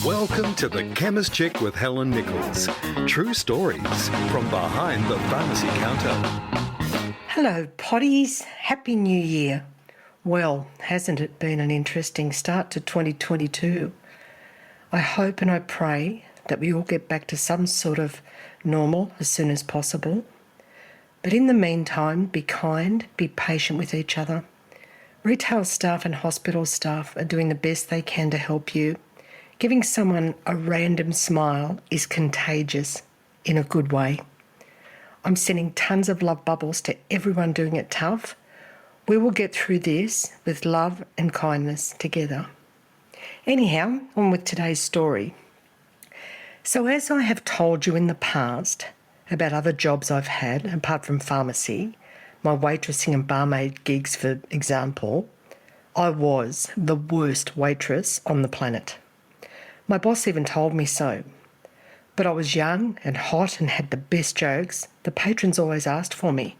Welcome to the Chemist Chick with Helen Nichols. True stories from behind the pharmacy counter. Hello, potties. Happy New Year. Well, hasn't it been an interesting start to 2022? I hope and I pray that we all get back to some sort of normal as soon as possible. But in the meantime, be kind, be patient with each other. Retail staff and hospital staff are doing the best they can to help you. Giving someone a random smile is contagious in a good way. I'm sending tons of love bubbles to everyone doing it tough. We will get through this with love and kindness together. Anyhow, on with today's story. So as I have told you in the past about other jobs I've had, apart from pharmacy, my waitressing and barmaid gigs, for example, I was the worst waitress on the planet. My boss even told me so. But I was young and hot and had the best jokes. The patrons always asked for me,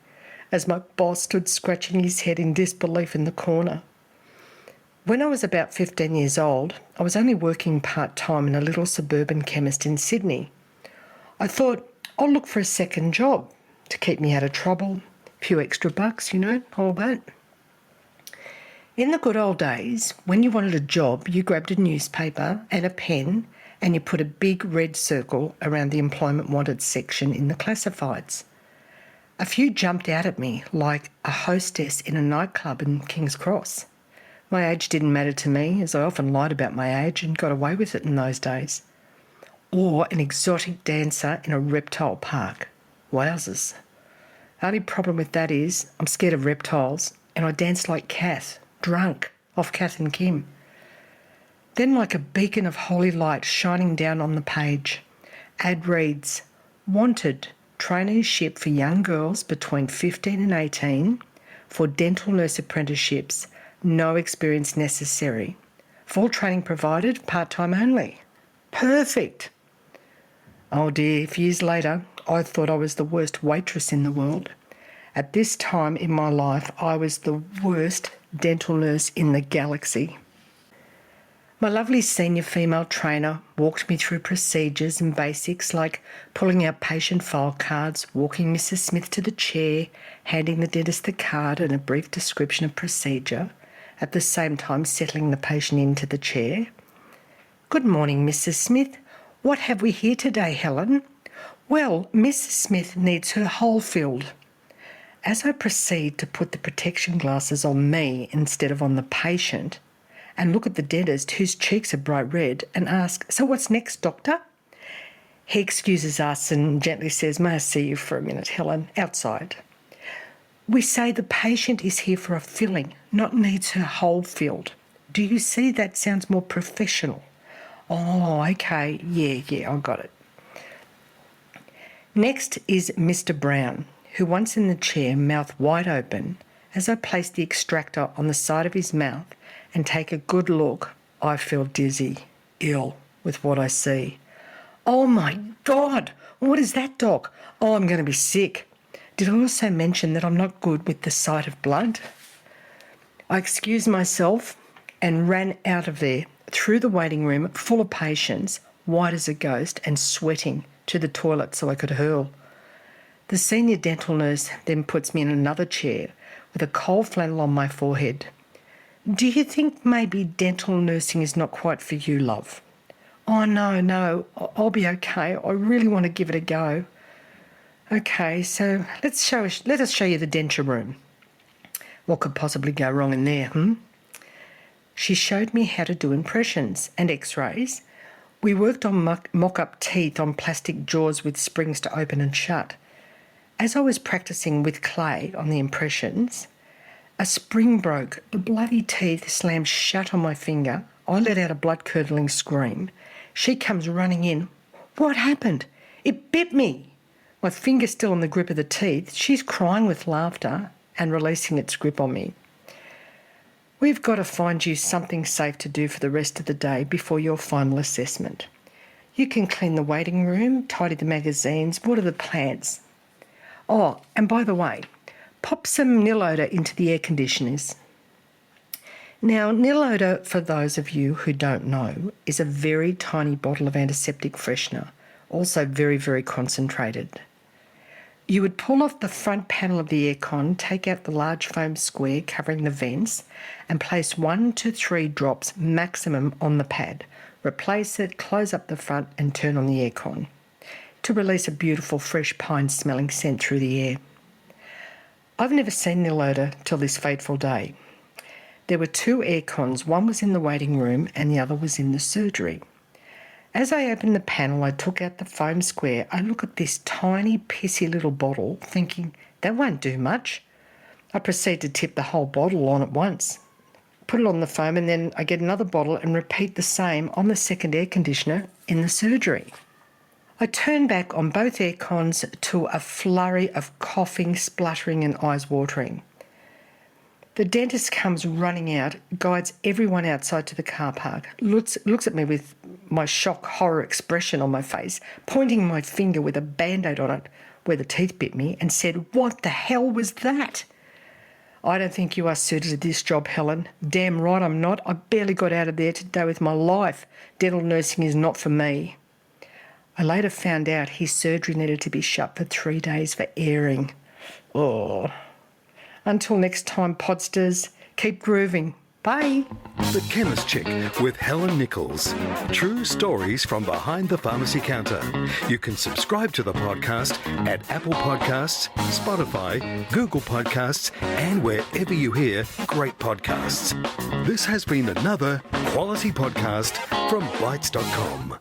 as my boss stood scratching his head in disbelief in the corner. When I was about 15 years old, I was only working part-time in a little suburban chemist in Sydney. I thought, I'll look for a second job to keep me out of trouble, a few extra bucks, all that. In the good old days, when you wanted a job, you grabbed a newspaper and a pen and you put a big red circle around the employment wanted section in the classifieds. A few jumped out at me like a hostess in a nightclub in King's Cross. My age didn't matter to me, as I often lied about my age and got away with it in those days. Or an exotic dancer in a reptile park. Wowzers. The only problem with that is I'm scared of reptiles and I danced like Kath, drunk, off Kath and Kim. Then like a beacon of holy light shining down on the page, ad reads, wanted traineeship for young girls between 15 and 18 for dental nurse apprenticeships, no experience necessary. Full training provided, part-time only. Perfect. Oh dear, if years later I thought I was the worst waitress in the world. At this time in my life, I was the worst dental nurse in the galaxy. My lovely senior female trainer walked me through procedures and basics like pulling out patient file cards, walking Mrs. Smith to the chair, handing the dentist the card and a brief description of procedure, at the same time settling the patient into the chair. Good morning, Mrs. Smith. What have we here today, Helen? Well, Mrs. Smith needs her hole filled. As I proceed to put the protection glasses on me instead of on the patient and look at the dentist whose cheeks are bright red and ask, so what's next, doctor? He excuses us and gently says, may I see you for a minute, Helen, outside. We say the patient is here for a filling, not needs her hole filled. Do you see that sounds more professional? Oh, okay, yeah, I got it. Next is Mr. Brown, who once in the chair, mouth wide open, as I place the extractor on the side of his mouth and take a good look, I feel dizzy, ill with what I see. Oh my God, what is that, Doc? Oh, I'm going to be sick. Did I also mention that I'm not good with the sight of blood? I excused myself and ran out of there, through the waiting room full of patients, white as a ghost and sweating, to the toilet so I could hurl. The senior dental nurse then puts me in another chair with a cold flannel on my forehead. Do you think maybe dental nursing is not quite for you, love? Oh, no, I'll be okay. I really want to give it a go. Okay, so let us show you the denture room. What could possibly go wrong in there, She showed me how to do impressions and x-rays. We worked on mock-up teeth on plastic jaws with springs to open and shut. As I was practicing with clay on the impressions, a spring broke. The bloody teeth slammed shut on my finger. I let out a blood-curdling scream. She comes running in. What happened? It bit me. My finger's still in the grip of the teeth. She's crying with laughter and releasing its grip on me. We've got to find you something safe to do for the rest of the day before your final assessment. You can clean the waiting room, tidy the magazines, water the plants. Oh, and by the way, pop some nil odor into the air conditioners. Now, nil odour, for those of you who don't know, is a very tiny bottle of antiseptic freshener, also very, very concentrated. You would pull off the front panel of the aircon, take out the large foam square covering the vents, and place 1 to 3 drops maximum on the pad. Replace it, close up the front, and turn on the aircon to release a beautiful, fresh, pine-smelling scent through the air. I've never seen nil odour till this fateful day. There were 2 aircons, one was in the waiting room and the other was in the surgery. As I opened the panel, I took out the foam square. I look at this tiny, pissy little bottle, thinking, that won't do much. I proceed to tip the whole bottle on at once. Put it on the foam, and then I get another bottle and repeat the same on the second air conditioner in the surgery. I turn back on both aircons to a flurry of coughing, spluttering and eyes watering. The dentist comes running out, guides everyone outside to the car park, looks at me with my shock, horror expression on my face, pointing my finger with a Band-Aid on it where the teeth bit me, and said, "What the hell was that?" "I don't think you are suited to this job, Helen." "Damn right I'm not. I barely got out of there today with my life. Dental nursing is not for me." I later found out his surgery needed to be shut for 3 days for airing. Oh. Until next time, podsters, keep grooving. Bye. The Chemist Chick with Helen Nichols. True stories from behind the pharmacy counter. You can subscribe to the podcast at Apple Podcasts, Spotify, Google Podcasts, and wherever you hear great podcasts. This has been another quality podcast from Bytes.com.